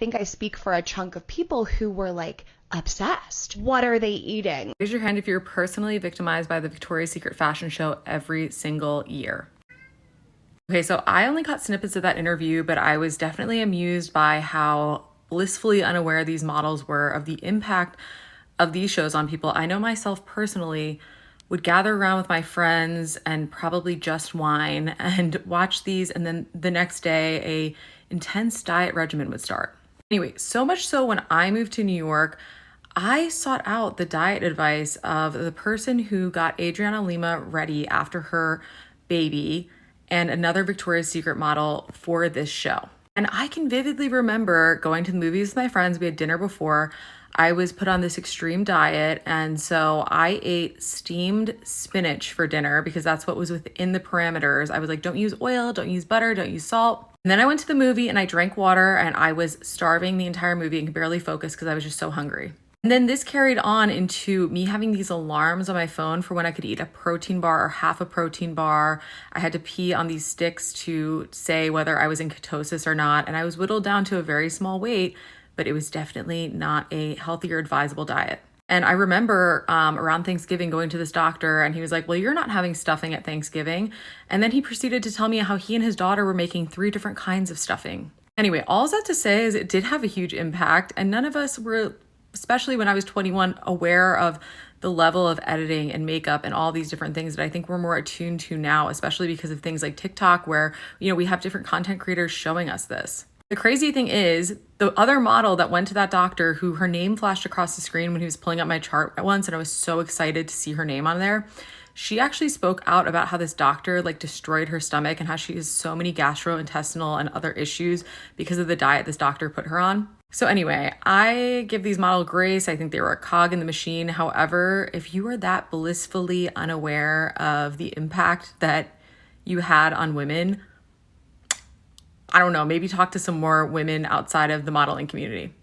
think I speak for a chunk of people who were like obsessed. What are they eating? Raise your hand if you're personally victimized by the Victoria's Secret fashion show every single year. Okay, so I only got snippets of that interview, but I was definitely amused by how blissfully unaware these models were of the impact of these shows on people. I know myself personally would gather around with my friends and probably just wine and watch these, and then the next day a intense diet regimen would start. Anyway, so much so when I moved to New York, I sought out the diet advice of the person who got Adriana Lima ready after her baby and another Victoria's Secret model for this show. And I can vividly remember going to the movies with my friends. We had dinner before. I was put on this extreme diet, and so I ate steamed spinach for dinner because that's what was within the parameters. I was like, don't use oil, don't use butter, don't use salt. And then I went to the movie and I drank water, and I was starving the entire movie and could barely focus because I was just so hungry. And then this carried on into me having these alarms on my phone for when I could eat a protein bar or half a protein bar. I had to pee on these sticks to say whether I was in ketosis or not. And I was whittled down to a very small weight, but it was definitely not a healthy or advisable diet. And I remember around Thanksgiving going to this doctor, and he was like, well, you're not having stuffing at Thanksgiving. And then he proceeded to tell me how he and his daughter were making 3 different kinds of stuffing. Anyway, all that to say is it did have a huge impact, and none of us were, especially when I was 21, aware of the level of editing and makeup and all these different things that I think we're more attuned to now, especially because of things like TikTok, where, we have different content creators showing us this. The crazy thing is, the other model that went to that doctor, who her name flashed across the screen when he was pulling up my chart at once, and I was so excited to see her name on there, she actually spoke out about how this doctor destroyed her stomach and how she has so many gastrointestinal and other issues because of the diet this doctor put her on. So anyway, I give these model grace. I think they were a cog in the machine. However, if you are that blissfully unaware of the impact that you had on women, I don't know, maybe talk to some more women outside of the modeling community.